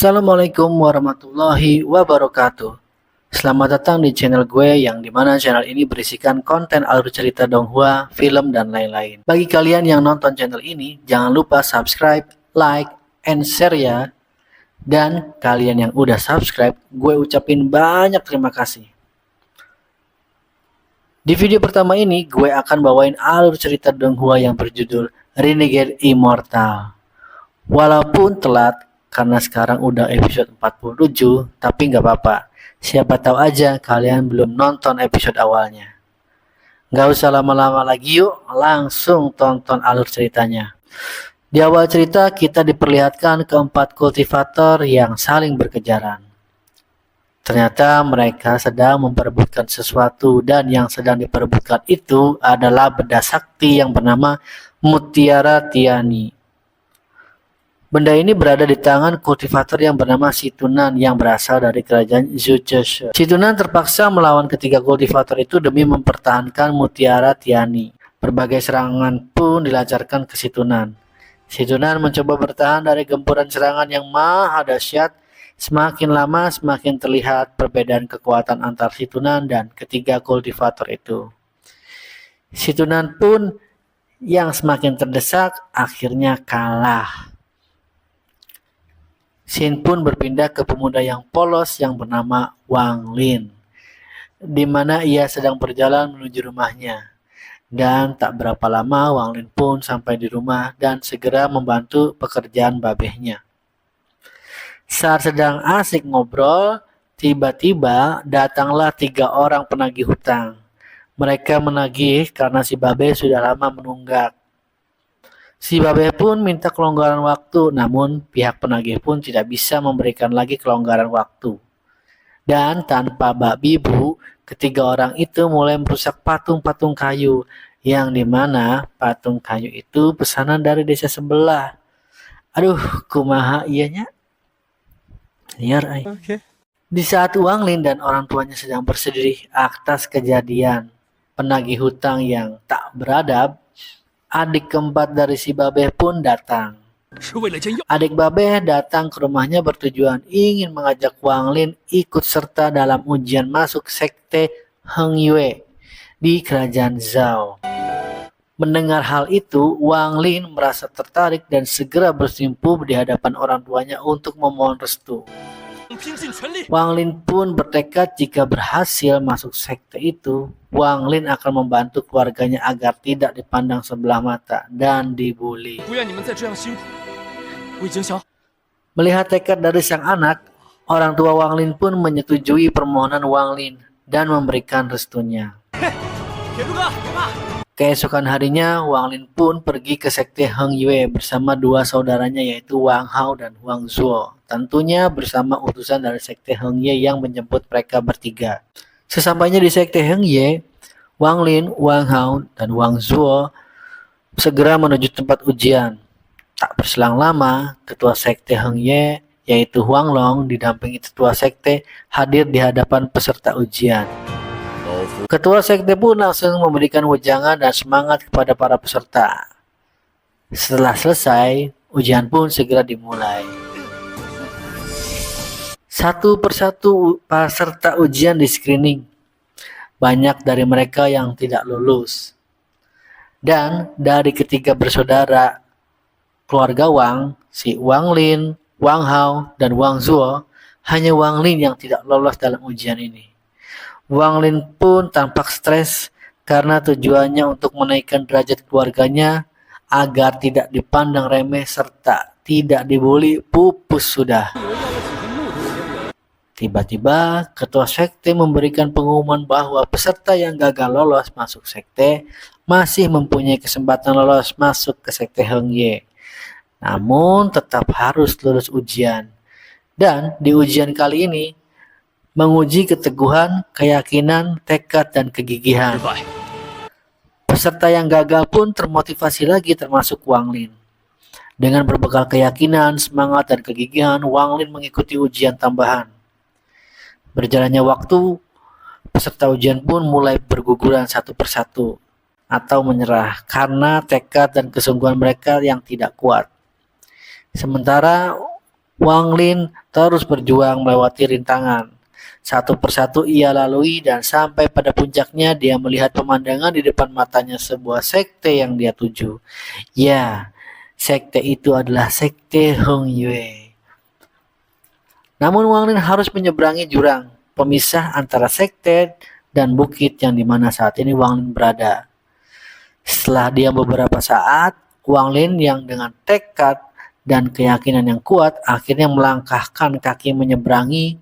Assalamualaikum warahmatullahi wabarakatuh. Selamat datang di channel gue yang dimana channel ini berisikan konten alur cerita Donghua, film, dan lain-lain. Bagi kalian yang nonton channel ini, jangan lupa subscribe, like, and share ya. Dan kalian yang udah subscribe, gue ucapin banyak terima kasih. Di video pertama ini, gue akan bawain alur cerita Donghua yang berjudul Renegade Immortal. Walaupun telat, karena sekarang udah episode 47, tapi nggak apa-apa. Siapa tahu aja kalian belum nonton episode awalnya. Nggak usah lama-lama lagi yuk, langsung tonton alur ceritanya. Di awal cerita kita diperlihatkan keempat kultivator yang saling berkejaran. Ternyata mereka sedang memperebutkan sesuatu dan yang sedang diperebutkan itu adalah benda sakti yang bernama Mutiara Tiani. Benda ini berada di tangan kultivator yang bernama Situnan yang berasal dari kerajaan Zhuche. Situnan terpaksa melawan ketiga kultivator itu demi mempertahankan Mutiara Tiani. Berbagai serangan pun dilancarkan ke Situnan. Situnan mencoba bertahan dari gempuran serangan yang maha dahsyat. Semakin lama semakin terlihat perbedaan kekuatan antar Situnan dan ketiga kultivator itu. Situnan pun yang semakin terdesak akhirnya kalah. Xin pun berpindah ke pemuda yang polos yang bernama Wang Lin, di mana ia sedang berjalan menuju rumahnya. Dan tak berapa lama Wang Lin pun sampai di rumah dan segera membantu pekerjaan babehnya. Saat sedang asik ngobrol, tiba-tiba datanglah 3 orang penagih hutang. Mereka menagih karena si babeh sudah lama menunggak. Si babeh pun minta kelonggaran waktu, namun pihak penagih pun tidak bisa memberikan lagi kelonggaran waktu. Dan tanpa babi bu, ketiga orang itu mulai merusak patung-patung kayu, yang dimana patung kayu itu pesanan dari desa sebelah. Aduh, kumaha ianya? Liar ay. Okay. Di saat Wang Lin dan orang tuanya sedang bersedih atas kejadian penagih hutang yang tak beradab, adik keempat dari si babeh pun datang. Adik babeh datang ke rumahnya bertujuan ingin mengajak Wang Lin ikut serta dalam ujian masuk sekte Heng Yue di kerajaan Zhao. Mendengar hal itu, Wang Lin merasa tertarik dan segera bersimpuh di hadapan orang tuanya untuk memohon restu. Wang Lin pun bertekad jika berhasil masuk sekte itu, Wang Lin akan membantu keluarganya agar tidak dipandang sebelah mata dan dibully. Melihat tekad dari sang anak, orang tua Wang Lin pun menyetujui permohonan Wang Lin dan memberikan restunya. Keesokan harinya, Wang Lin pun pergi ke sekte Heng Yue bersama 2 saudaranya yaitu Wang Hao dan Wang Zuo. Tentunya bersama utusan dari sekte Heng Yue yang menjemput mereka bertiga. Sesampainya di sekte Heng Yue, Wang Lin, Wang Hao, dan Wang Zuo segera menuju tempat ujian. Tak berselang lama, ketua sekte Heng Yue yaitu Huang Long didampingi ketua sekte hadir di hadapan peserta ujian. Ketua sekte pun langsung memberikan wejangan dan semangat kepada para peserta. Setelah selesai, ujian pun segera dimulai. Satu persatu peserta ujian di screening. Banyak dari mereka yang tidak lulus. Dan dari ketiga bersaudara keluarga Wang, si Wang Lin, Wang Hao, dan Wang Zuo, hanya Wang Lin yang tidak lolos dalam ujian ini. Wang Lin pun tampak stres karena tujuannya untuk menaikkan derajat keluarganya agar tidak dipandang remeh serta tidak dibully, pupus sudah. Tiba-tiba ketua sekte memberikan pengumuman bahwa peserta yang gagal lolos masuk sekte masih mempunyai kesempatan lolos masuk ke sekte Heng Yue. Namun tetap harus lulus ujian. Dan di ujian kali ini menguji keteguhan, keyakinan, tekad, dan kegigihan. Peserta yang gagal pun termotivasi lagi termasuk Wang Lin. Dengan berbekal keyakinan, semangat, dan kegigihan, Wang Lin mengikuti ujian tambahan. Berjalannya waktu, peserta ujian pun mulai berguguran satu persatu atau menyerah karena tekad dan kesungguhan mereka yang tidak kuat. Sementara Wang Lin terus berjuang melewati rintangan. Satu persatu ia lalui dan sampai pada puncaknya dia melihat pemandangan di depan matanya sebuah sekte yang dia tuju. Ya, sekte itu adalah sekte Hong Yue. Namun Wang Lin harus menyeberangi jurang pemisah antara sekte dan bukit yang dimana saat ini Wang Lin berada. Setelah diam beberapa saat, Wang Lin yang dengan tekad dan keyakinan yang kuat akhirnya melangkahkan kaki menyeberangi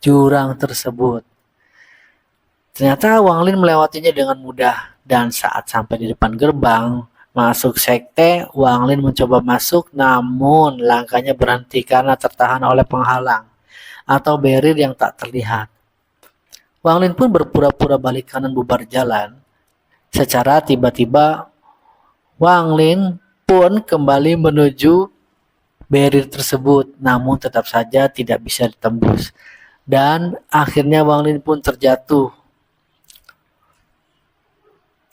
jurang tersebut. Ternyata Wang Lin melewatinya dengan mudah dan saat sampai di depan gerbang masuk sekte, Wang Lin mencoba masuk namun langkahnya berhenti karena tertahan oleh penghalang atau barrier yang tak terlihat. Wang Lin pun berpura-pura balik kanan bubar jalan. Secara tiba-tiba Wang Lin pun kembali menuju barrier tersebut namun tetap saja tidak bisa ditembus. Dan akhirnya Wang Lin pun terjatuh.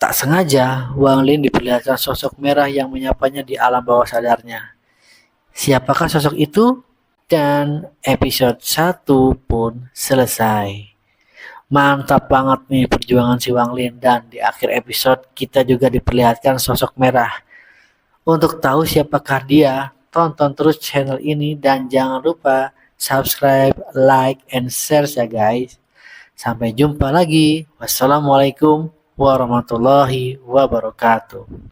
Tak sengaja, Wang Lin diperlihatkan sosok merah yang menyapanya di alam bawah sadarnya. Siapakah sosok itu? Dan episode 1 pun selesai. Mantap banget nih perjuangan si Wang Lin, dan di akhir episode kita juga diperlihatkan sosok merah. Untuk tahu siapakah dia, tonton terus channel ini dan jangan lupa subscribe, like, and share ya guys. Sampai jumpa lagi. Wassalamualaikum warahmatullahi wabarakatuh.